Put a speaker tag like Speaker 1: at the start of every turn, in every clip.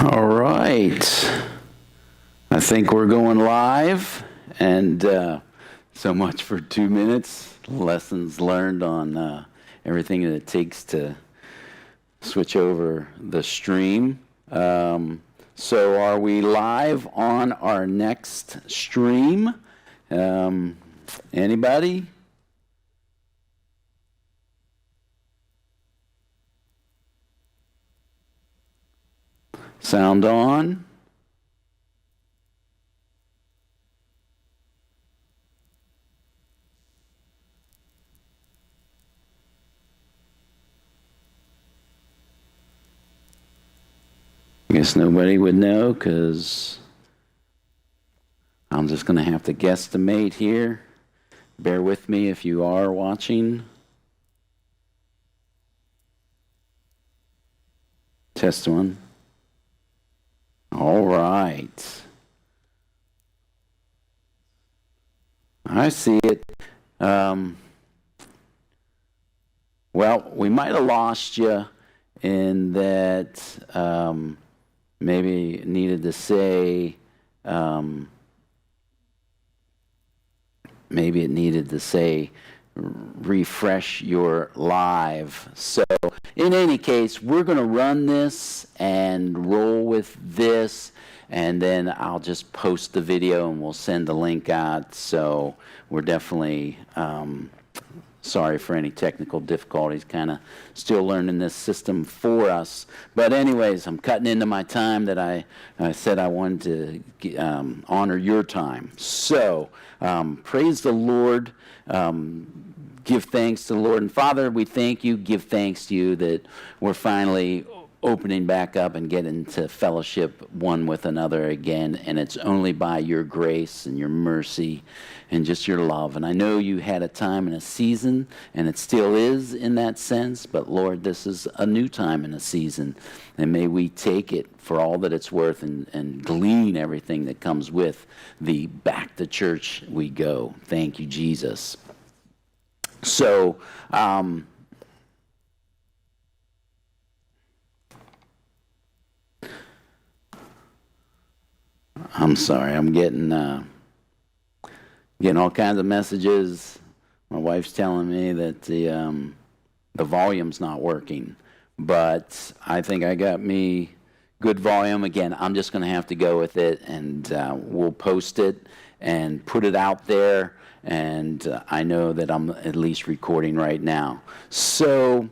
Speaker 1: All right. I think we're going live, and so much for 2 minutes. Lessons learned on everything that it takes to switch over the stream. So are we live on our next stream? Anybody? Sound on? I guess nobody would know because I'm just going to have to guesstimate here. Bear with me if you are watching. Test one. All right. I see it. Well, we might have lost you in that maybe needed to say, maybe it needed to say, refresh your live. So in any case, we're going to run this and roll with this, and then I'll just post the video and we'll send the link out. So we're definitely sorry for any technical difficulties, kind of still learning this system for us. But anyways, I'm cutting into my time that I said I wanted to honor your time. So praise the Lord. Give thanks to the Lord. And Father, we thank you, give thanks to you that we're finally opening back up and getting to fellowship one with another again. And it's only by your grace and your mercy and just your love. And I know you had a time and a season, and it still is in that sense. But Lord, this is a new time and a season. And may we take it for all that it's worth and glean everything that comes with the back to church we go. Thank you, Jesus. So, I'm sorry, I'm getting all kinds of messages. My wife's telling me that the volume's not working, but I think I got me good volume. Again, I'm just going to have to go with it, and we'll post it and put it out there. And I know that I'm at least recording right now. So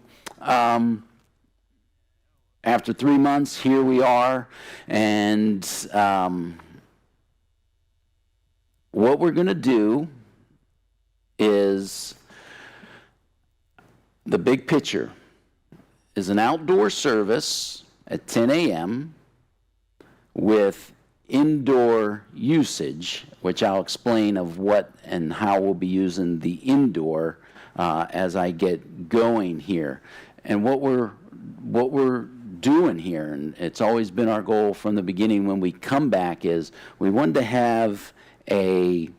Speaker 1: after 3 months, here we are. And what we're going to do is, the big picture is an outdoor service at 10 a.m. with indoor usage, which I'll explain of what and how we'll be using the indoor as I get going here. And what we're doing here, and it's always been our goal from the beginning when we come back, is we wanted to have we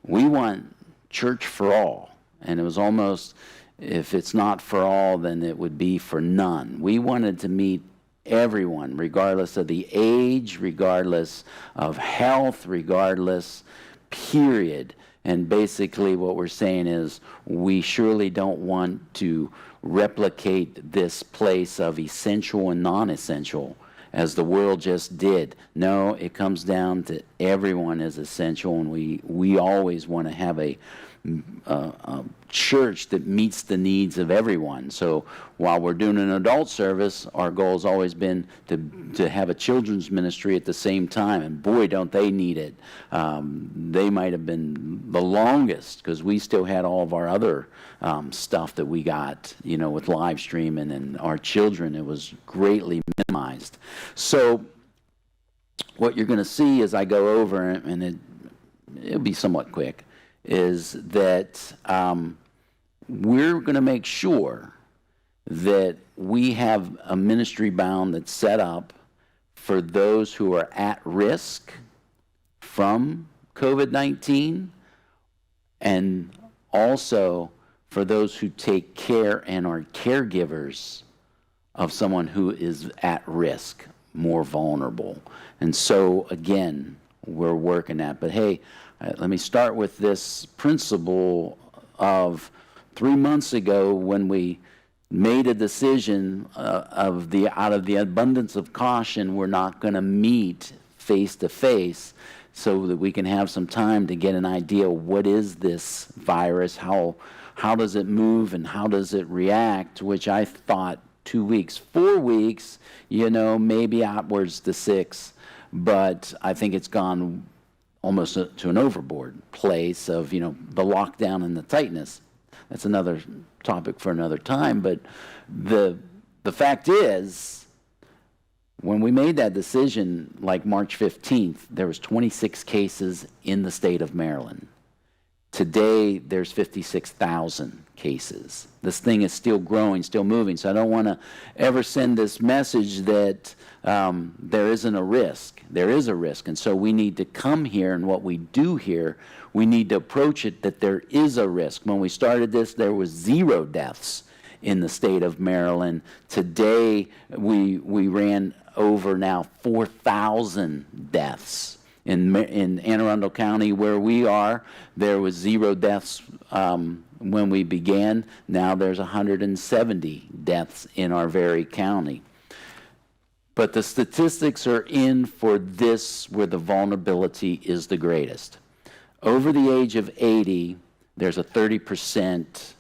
Speaker 1: want church for all. And it was almost, if it's not for all, then it would be for none. We wanted to meet everyone, regardless of the age, regardless of health, regardless, period. And basically what we're saying is we surely don't want to replicate this place of essential and non-essential as the world just did. No, it comes down to everyone is essential, and we always want to have a church that meets the needs of everyone. So while we're doing an adult service, our goal has always been to have a children's ministry at the same time, and boy, don't they need it. They might have been the longest, because we still had all of our other stuff that we got, with live streaming, and our children, it was greatly minimized. So what you're going to see as I go over, and it'll be somewhat quick, is that we're going to make sure that we have a ministry bound that's set up for those who are at risk from COVID-19, and also for those who take care and are caregivers of someone who is at risk. more vulnerable. And so, again, we're working that. But hey, let me start with this principle of 3 months ago when we made a decision out of the abundance of caution, we're not going to meet face to face so that we can have some time to get an idea, what is this virus, how does it move, and how does it react, which I thought 2 weeks, 4 weeks, maybe upwards to 6, but I think it's gone almost to an overboard place of, the lockdown and the tightness. That's another topic for another time, but the fact is, when we made that decision, like March 15th, there was 26 cases in the state of Maryland. Today, there's 56,000 cases. This thing is still growing, still moving, so I don't want to ever send this message that there isn't a risk. There is a risk, and so we need to come here, and what we do here, we need to approach it that there is a risk. When we started this, there was 0 deaths in the state of Maryland. Today, we ran over now 4,000 deaths. In Anne Arundel County, where we are, there was 0 deaths when we began. Now there's 170 deaths in our very county. But the statistics are in for this where the vulnerability is the greatest. Over the age of 80, there's a 30%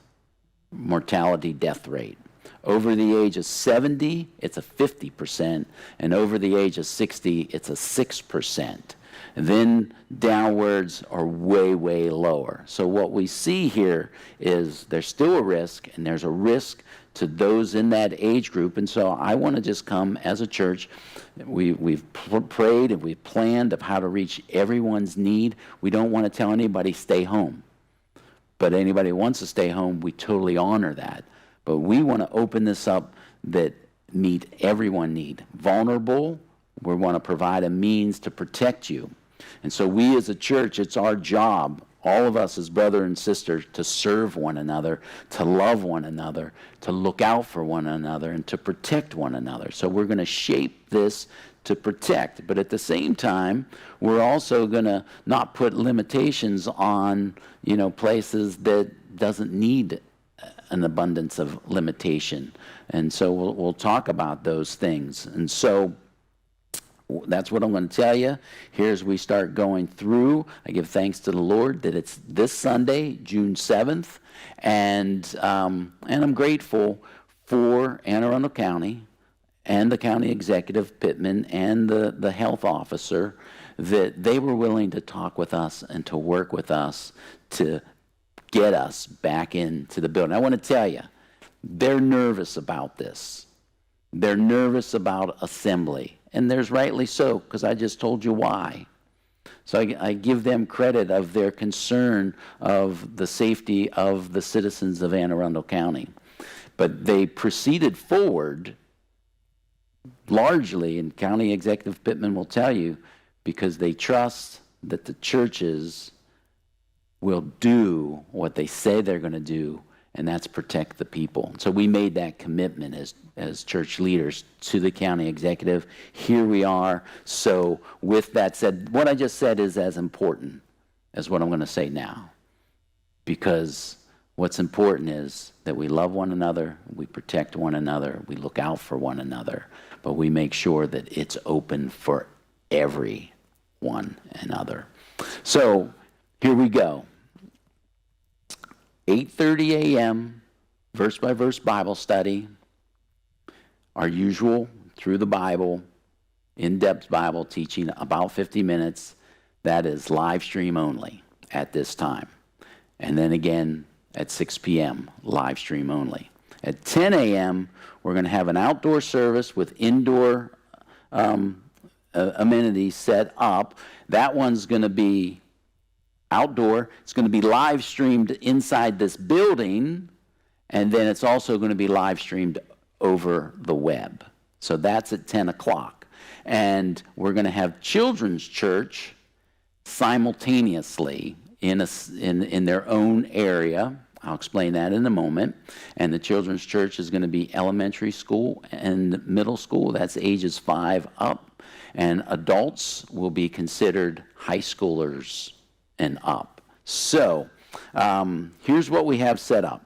Speaker 1: mortality death rate. Over the age of 70, it's a 50%, and over the age of 60, it's a 6%. And then downwards are way, way lower. So what we see here is there's still a risk, and there's a risk to those in that age group. And so I want to just come as a church. We've prayed and we've planned of how to reach everyone's need. We don't want to tell anybody stay home. But anybody who wants to stay home, we totally honor that. But we want to open this up that meet everyone need. Vulnerable, we want to provide a means to protect you. And so we as a church, it's our job, all of us as brother and sister, to serve one another, to love one another, to look out for one another, and to protect one another. So we're going to shape this to protect. But at the same time, we're also going to not put limitations on, places that doesn't need an abundance of limitation. And so we'll talk about those things. And so that's what I'm going to tell you. Here's we start going through. I give thanks to the Lord that it's this Sunday, June 7th, and I'm grateful for Anne Arundel County and the county executive, Pittman, and the health officer, that they were willing to talk with us and to work with us to get us back into the building. I want to tell you, they're nervous about this. They're nervous about assembly. And there's rightly so, because I just told you why. So I give them credit of their concern of the safety of the citizens of Anne Arundel County. But they proceeded forward largely, and County Executive Pittman will tell you, because they trust that the churches will do what they say they're going to do, and that's protect the people. So we made that commitment as church leaders to the county executive. Here we are. So with that said, what I just said is as important as what I'm going to say now. Because what's important is that we love one another, we protect one another, we look out for one another, but we make sure that it's open for every one another. So here we go. 8:30 a.m., verse-by-verse Bible study, our usual through the Bible, in-depth Bible teaching, about 50 minutes. That is live stream only at this time. And then again at 6 p.m., live stream only. At 10 a.m., we're going to have an outdoor service with indoor amenities set up. That one's going to be outdoor. It's going to be live streamed inside this building, and then it's also going to be live streamed over the web. So that's at 10 o'clock. And we're going to have children's church simultaneously in their own area I'll explain that in a moment. And the children's church is going to be elementary school and middle school. That's ages 5 up. And adults will be considered high schoolers and up. So here's what we have set up.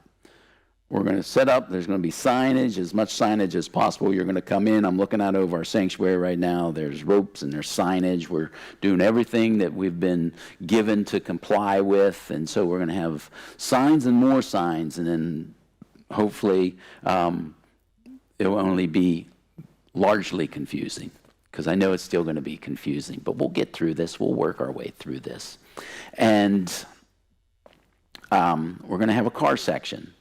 Speaker 1: We're going to set up, there's going to be signage, as much signage as possible. You're going to come in. I'm looking out over our sanctuary right now. There's ropes and there's signage. We're doing everything that we've been given to comply with. And so we're going to have signs and more signs. And then hopefully it will only be largely confusing, because I know it's still going to be confusing. But we'll get through this. We'll work our way through this. And we're going to have a car section,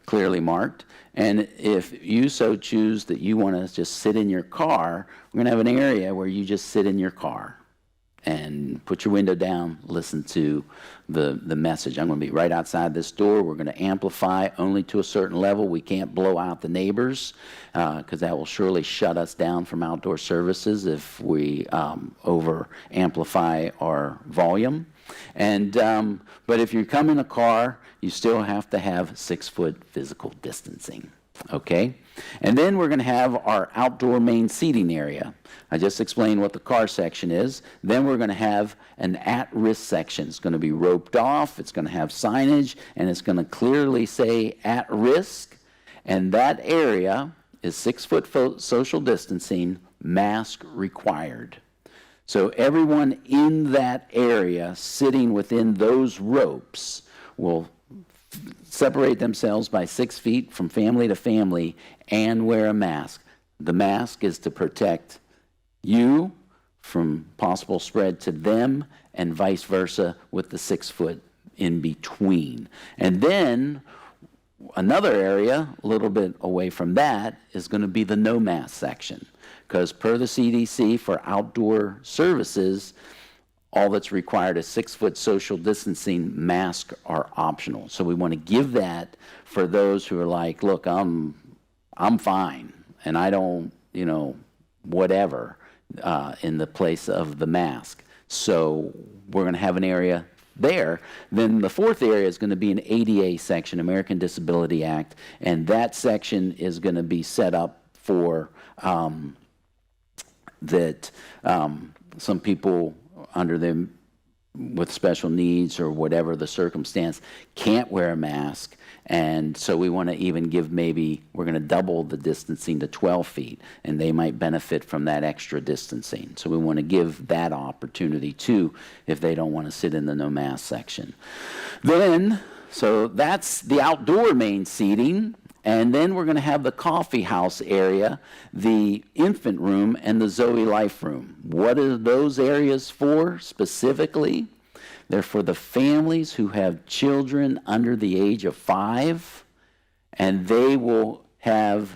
Speaker 1: clearly marked. And if you so choose that you want to just sit in your car, we're going to have an area where you just sit in your car and put your window down, listen to the message. I'm going to be right outside this door. We're going to amplify only to a certain level. We can't blow out the neighbors, because that will surely shut us down from outdoor services if we over amplify our volume. And but if you come in a car, you still have to have 6-foot physical distancing, okay? And then we're going to have our outdoor main seating area. I just explained what the car section is. Then we're going to have an at-risk section. It's going to be roped off. It's going to have signage, and it's going to clearly say at risk. And that area is 6-foot social distancing, mask required. So everyone in that area sitting within those ropes will separate themselves by 6 feet from family to family and wear a mask. The mask is to protect you from possible spread to them, and vice versa with the 6 foot in between. And then another area a little bit away from that is going to be the no mask section, because per the CDC, for outdoor services, all that's required is 6-foot social distancing. Masks are optional. So we want to give that for those who are like, look, I'm fine, and I don't, whatever, in the place of the mask. So we're going to have an area there. Then the fourth area is going to be an ADA section, American Disability Act, and that section is going to be set up for some people under them with special needs or whatever the circumstance can't wear a mask. And so we want to even give, maybe we're going to double the distancing to 12 feet, and they might benefit from that extra distancing. So we want to give that opportunity too if they don't want to sit in the no mask section. Then, so that's the outdoor main seating. And then we're going to have the coffee house area, the infant room, and the Zoe Life room. What are those areas for specifically? They're for the families who have children under the age of 5, and they will have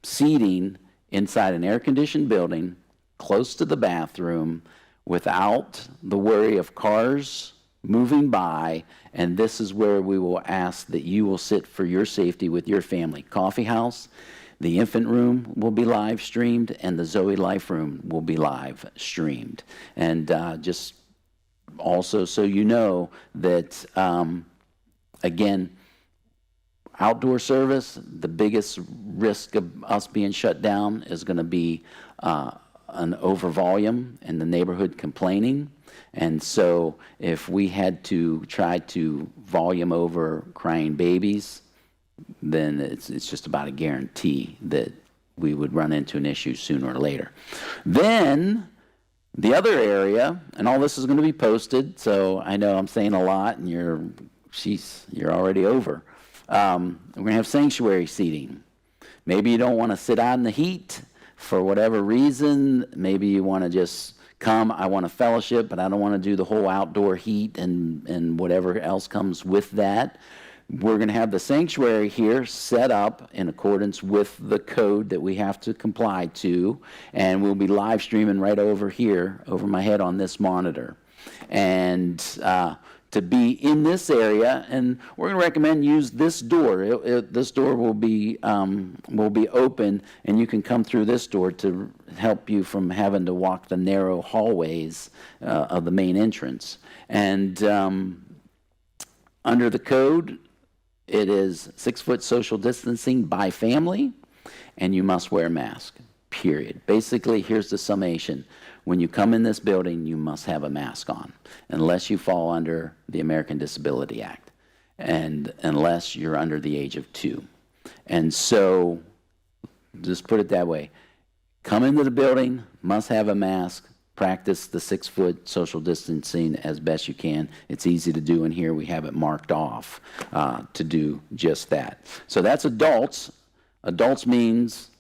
Speaker 1: seating inside an air-conditioned building close to the bathroom without the worry of cars moving by, and this is where we will ask that you will sit for your safety with your family. Coffee house, the infant room will be live streamed, and the Zoe Life room will be live streamed. And just also so you know that, again, outdoor service, the biggest risk of us being shut down is going to be an over volume in the neighborhood complaining. And so if we had to try to volume over crying babies, then it's just about a guarantee that we would run into an issue sooner or later. Then the other area, and all this is going to be posted, so I know I'm saying a lot and you're already over. We're going to have sanctuary seating. Maybe you don't want to sit out in the heat for whatever reason. Maybe you want to just come, I want a fellowship, but I don't want to do the whole outdoor heat and whatever else comes with that. We're going to have the sanctuary here set up in accordance with the code that we have to comply to, and we'll be live streaming right over here, over my head on this monitor. And to be in this area, and we're going to recommend use this door. This door will be open, and you can come through this door to help you from having to walk the narrow hallways of the main entrance. And under the code, It is 6 foot social distancing by family, and you must wear a mask, period. Basically, here's the summation. When you come in this building, you must have a mask on, unless you fall under the American Disability Act, and unless you're under the age of 2. And so, just put it that way. Come into the building, must have a mask, practice the 6 foot social distancing as best you can. It's easy to do in here. We have it marked off to do just that. So that's adults. Adults means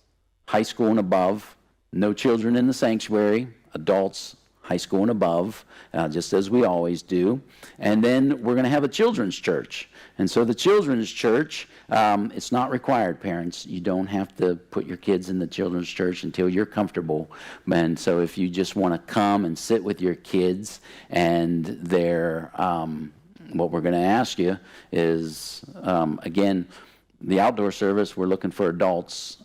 Speaker 1: high school and above. No children in the sanctuary. Adults, high school and above, just as we always do. And then we're going to have a children's church. And so the children's church, it's not required, parents. You don't have to put your kids in the children's church until you're comfortable. And so if you just want to come and sit with your kids, and they're, what we're going to ask you is, again, the outdoor service, we're looking for adults,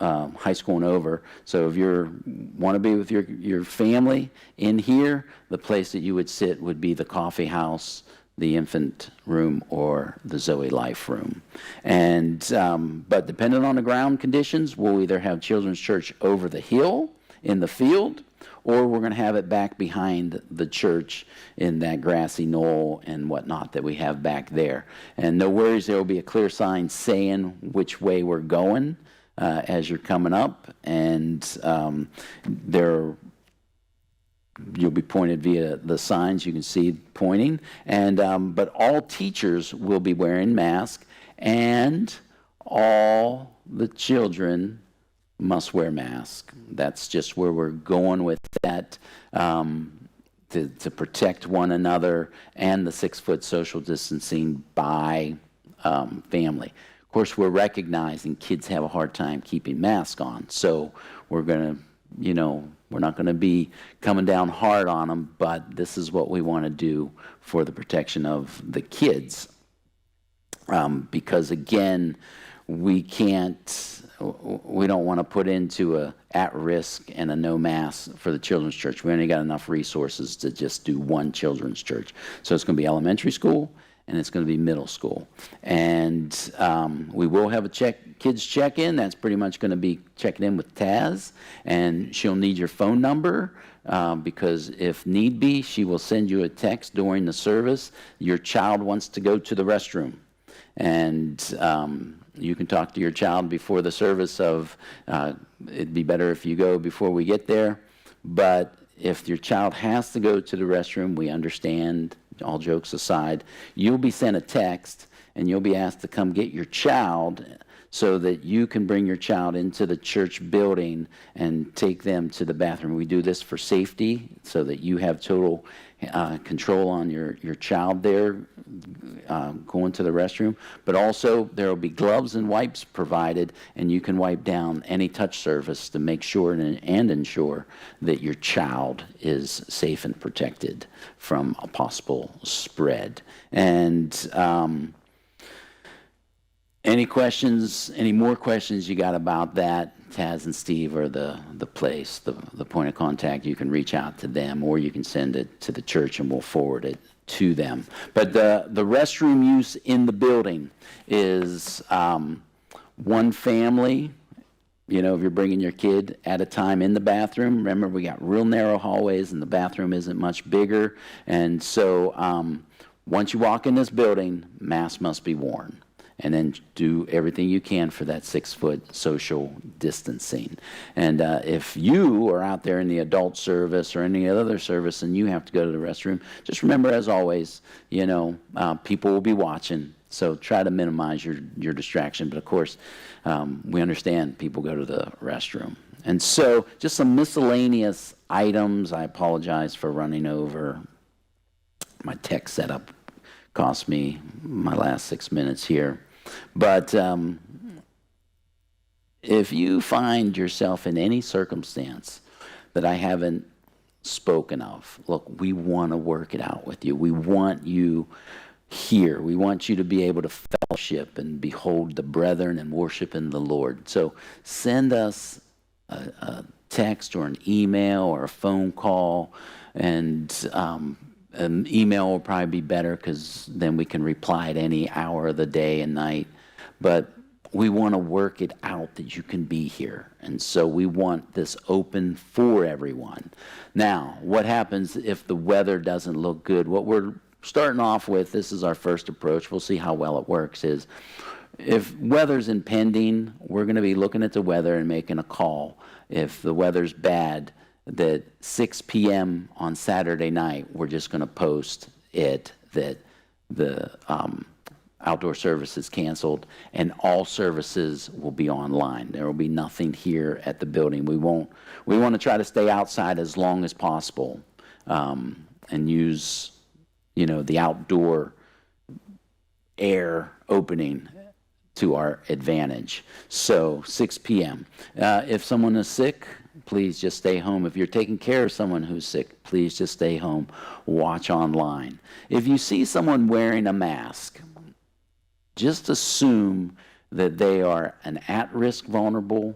Speaker 1: high school and over. So if you want to be with your family in here, the place that you would sit would be the coffee house, the infant room, or the Zoe Life room. And but depending on the ground conditions, we'll either have children's church over the hill in the field, or we're going to have it back behind the church in that grassy knoll and whatnot that we have back there. And no worries, there will be a clear sign saying which way we're going as you're coming up, and you'll be pointed via the signs you can see pointing, and but all teachers will be wearing masks, and all the children must wear masks. That's just where we're going with that, to protect one another and the 6 foot social distancing by family. Of course, we're recognizing kids have a hard time keeping masks on, so we're going to, we're not going to be coming down hard on them, but this is what we want to do for the protection of the kids. Because again, we don't want to put into a at-risk and a no mask for the children's church. We only got enough resources to just do one children's church. So it's going to be elementary school, and it's going to be middle school. And we will have a kids check-in. That's pretty much going to be checking in with Taz, and she'll need your phone number because if need be, she will send you a text during the service. Your child wants to go to the restroom, and you can talk to your child before the service of, it'd be better if you go before we get there. But if your child has to go to the restroom, we understand. All jokes aside, you'll be sent a text and you'll be asked to come get your child so that you can bring your child into the church building and take them to the bathroom. We do this for safety so that you have total control on your child there going to the restroom. But also there will be gloves and wipes provided, and you can wipe down any touch surface to make sure and ensure that your child is safe and protected from a possible spread. And any more questions you got about that, Taz and Steve are the place, the point of contact. You can reach out to them, or you can send it to the church and we'll forward it to them. But the restroom use in the building is one family, if you're bringing your kid at a time in the bathroom. Remember, we got real narrow hallways and the bathroom isn't much bigger. And so once you walk in this building, masks must be worn. And then do everything you can for that 6 foot social distancing. And if you are out there in the adult service or any other service and you have to go to the restroom, just remember, as always, people will be watching. So try to minimize your distraction. But of course, we understand people go to the restroom. And so just some miscellaneous items. I apologize for running over. My tech setup cost me my last 6 minutes here. But if you find yourself in any circumstance that I haven't spoken of, look, we want to work it out with you. We want you here. We want you to be able to fellowship and behold the brethren and worship in the Lord. So send us a text or an email or a phone call, and email will probably be better because then we can reply at any hour of the day and night. But we want to work it out that you can be here. And so we want this open for everyone. Now, what happens if the weather doesn't look good? What we're starting off with, this is our first approach, we'll see how well it works, is if weather's impending, we're going to be looking at the weather and making a call. If the weather's bad, that 6 p.m. on Saturday night, we're just going to post it that the outdoor service is canceled and all services will be online. There will be nothing here at the building. We want to try to stay outside as long as possible and use, the outdoor air opening to our advantage. So 6 p.m. If someone is sick, please just stay home. If you're taking care of someone who's sick, please just stay home. Watch online. If you see someone wearing a mask, just assume that they are an at-risk vulnerable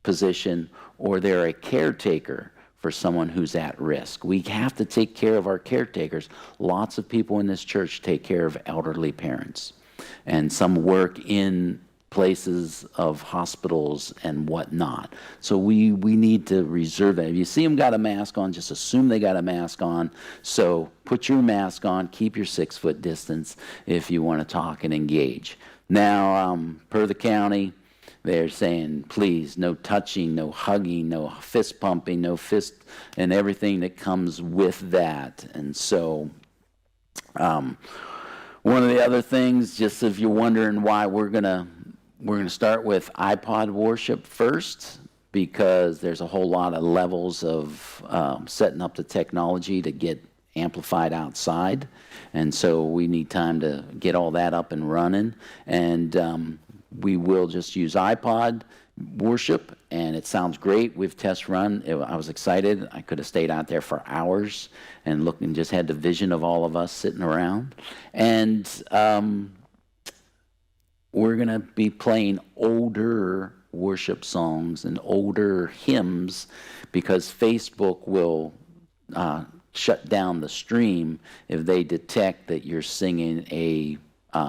Speaker 1: position or they're a caretaker for someone who's at risk. We have to take care of our caretakers. Lots of people in this church take care of elderly parents, and some work in places of hospitals and whatnot. So we need to reserve that. If you see them got a mask on, just assume they got a mask on. So put your mask on, keep your 6-foot distance if you want to talk and engage. Now, per the county, they're saying, please, no touching, no hugging, no fist pumping, no fist, and everything that comes with that. And so, one of the other things, just if you're wondering why we're gonna start with iPod worship first, because there's a whole lot of levels of setting up the technology to get amplified outside, and so we need time to get all that up and running. And we will just use iPod worship, and it sounds great. We've test run. I was excited. I could have stayed out there for hours and looked and just had the vision of all of us sitting around. And we're going to be playing older worship songs and older hymns because Facebook will shut down the stream if they detect that you're singing a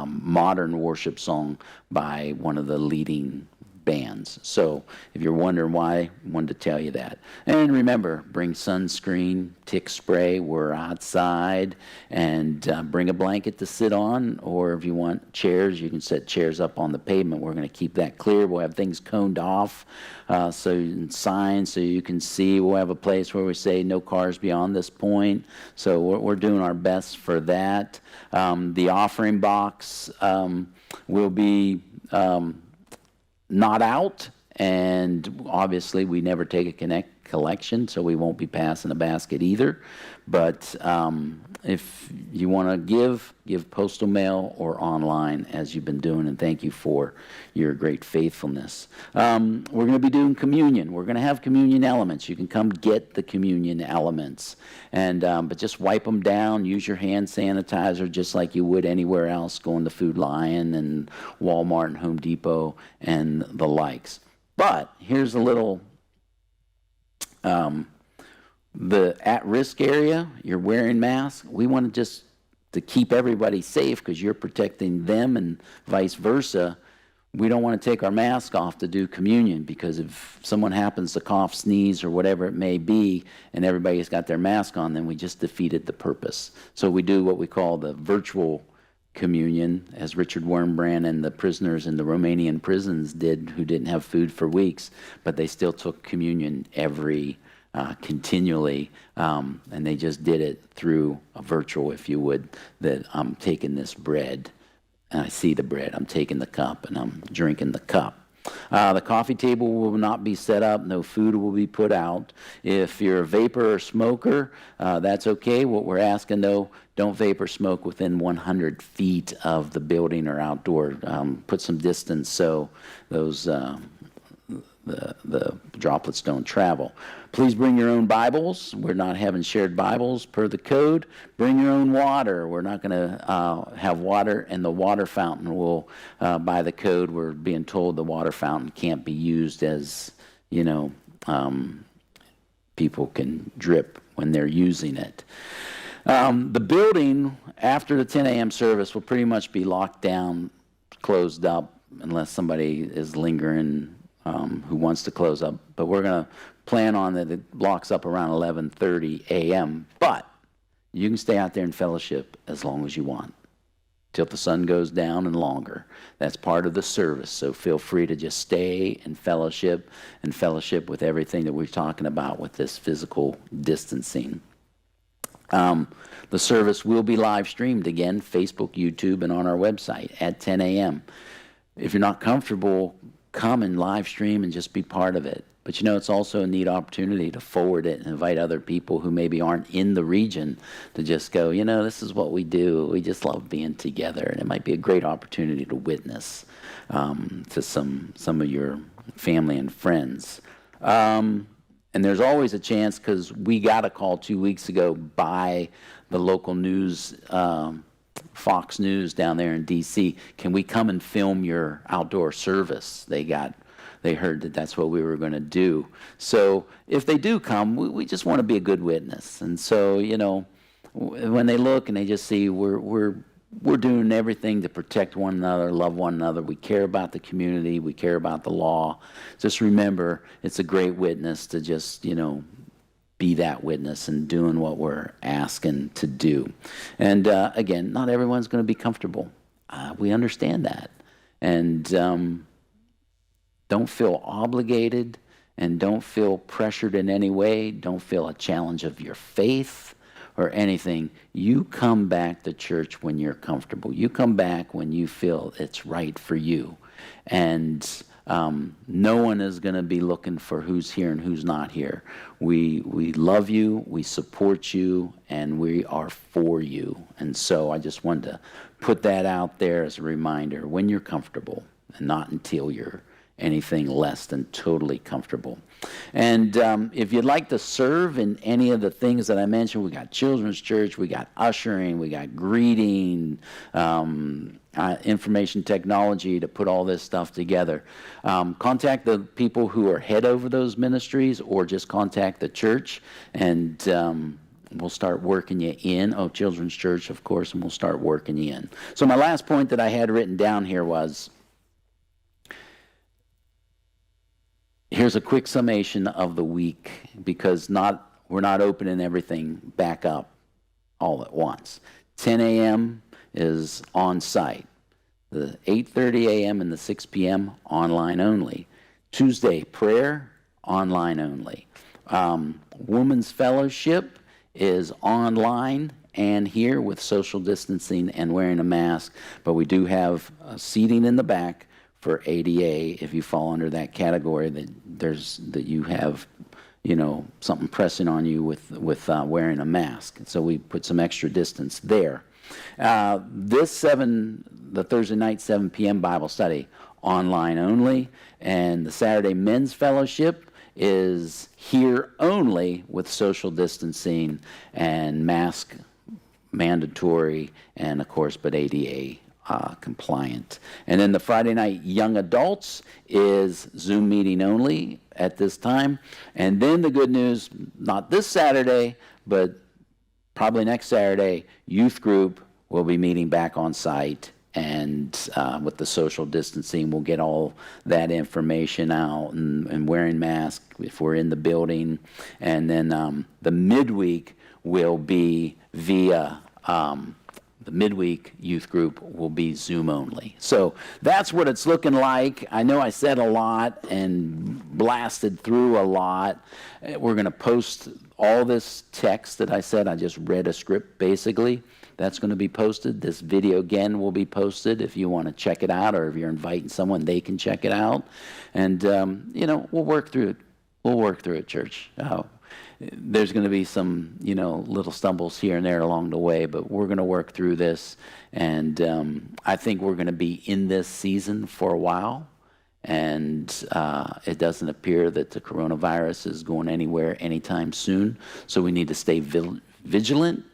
Speaker 1: modern worship song by one of the leading bands. So if you're wondering why, I wanted to tell you that. And remember, bring sunscreen, tick spray, we're outside, and bring a blanket to sit on, or if you want chairs, you can set chairs up on the pavement. We're going to keep that clear. We'll have things coned off, signs so you can see. We'll have a place where we say no cars beyond this point. So we're doing our best for that. The offering box will be not out, and obviously we never take a collection, so we won't be passing a basket either. But if you want to give postal mail or online as you've been doing, and thank you for your great faithfulness. We're going to be doing communion. We're going to have communion elements. You can come get the communion elements, and but just wipe them down. Use your hand sanitizer just like you would anywhere else, going to Food Lion and Walmart and Home Depot and the likes. But here's a little the at-risk area, you're wearing masks. We want to keep everybody safe because you're protecting them and vice versa. We don't want to take our mask off to do communion because if someone happens to cough, sneeze, or whatever it may be, and everybody's got their mask on, then we just defeated the purpose. So we do what we call the virtual communion, as Richard Wurmbrand and the prisoners in the Romanian prisons did, who didn't have food for weeks, but they still took communion continually, and they just did it through a virtual, if you would, that I'm taking this bread, and I see the bread, I'm taking the cup, and I'm drinking the cup. The coffee table will not be set up. No food will be put out. If you're a vapor or smoker, that's okay. What we're asking, though, don't vapor smoke within 100 feet of the building or outdoor. Put some distance so those the droplets don't travel. Please bring your own Bibles. We're not having shared Bibles per the code. Bring your own water. We're not going to have water, and the water fountain will, by the code, we're being told the water fountain can't be used as, people can drip when they're using it. The building, after the 10 a.m. service, will pretty much be locked down, closed up, unless somebody is lingering who wants to close up. But we're going to plan on that it locks up around 11:30 a.m. But you can stay out there and fellowship as long as you want, till the sun goes down and longer. That's part of the service, so feel free to just stay and fellowship with everything that we're talking about with this physical distancing. The service will be live streamed again, Facebook, YouTube, and on our website at 10 a.m. If you're not comfortable, come and live stream and just be part of it. But it's also a neat opportunity to forward it and invite other people who maybe aren't in the region to just go, this is what we do. We just love being together. And it might be a great opportunity to witness to some of your family and friends. And there's always a chance, because we got a call 2 weeks ago by the local news, Fox News down there in D.C., can we come and film your outdoor service? They heard that that's what we were going to do. So if they do come, we just want to be a good witness. And so, when they look and they just see we're doing everything to protect one another, love one another. We care about the community. We care about the law. Just remember, it's a great witness to just, be that witness and doing what we're asking to do. And again, not everyone's going to be comfortable. We understand that. And don't feel obligated, and don't feel pressured in any way. Don't feel a challenge of your faith or anything. You come back to church when you're comfortable. You come back when you feel it's right for you. And no one is going to be looking for who's here and who's not here. We love you, we support you, and we are for you. And so I just wanted to put that out there as a reminder, when you're comfortable, and not until you're anything less than totally comfortable. And if you'd like to serve in any of the things that I mentioned, we got children's church, we got ushering, we got greeting, information technology to put all this stuff together. Contact the people who are head over those ministries, or just contact the church, and we'll start working you in. Oh, children's church, of course, and we'll start working you in. So my last point that I had written down here was, here's a quick summation of the week, because we're not opening everything back up all at once. 10 a.m. is on site. The 8:30 a.m. and the 6 p.m. online only. Tuesday, prayer, online only. Women's fellowship is online and here with social distancing and wearing a mask, but we do have seating in the back for ADA. If you fall under that category, that you have, something pressing on you with wearing a mask. So we put some extra distance there. The Thursday night 7 p.m. Bible study, online only, and the Saturday men's fellowship is here only with social distancing and mask mandatory, and of course, but ADA compliant. And then the Friday night young adults is Zoom meeting only at this time. And then the good news, not this Saturday, but probably next Saturday, youth group will be meeting back on site, and with the social distancing, we'll get all that information out, and wearing masks if we're in the building. And then the midweek will be via the midweek youth group will be Zoom only. So that's what it's looking like. I know I said a lot and blasted through a lot. We're going to post all this text that I said. I just read a script, basically. That's going to be posted. This video, again, will be posted if you want to check it out, or if you're inviting someone, they can check it out. And, we'll work through it. We'll work through it, church. There's going to be some, little stumbles here and there along the way, but we're going to work through this. And I think we're going to be in this season for a while. And it doesn't appear that the coronavirus is going anywhere anytime soon. So we need to stay vigilant,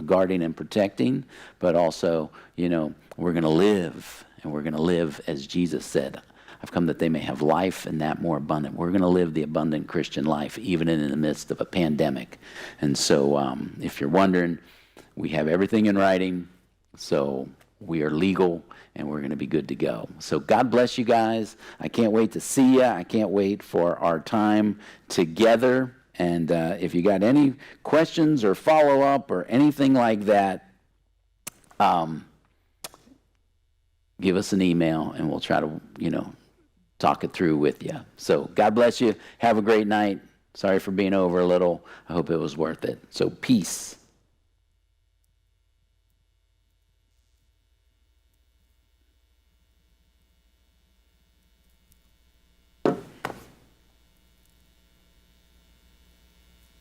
Speaker 1: guarding and protecting, but also, we're going to live, and we're going to live as Jesus said, I've come that they may have life and that more abundant. We're going to live the abundant Christian life, even in the midst of a pandemic. And so if you're wondering, We have everything in writing, so we are legal, and we're going to be good to go. So God bless you guys. I can't wait to see you. I can't wait for our time together. And if you got any questions or follow-up or anything like that, give us an email, and we'll try to, talk it through with you. So God bless you. Have a great night. Sorry for being over a little. I hope it was worth it. So peace.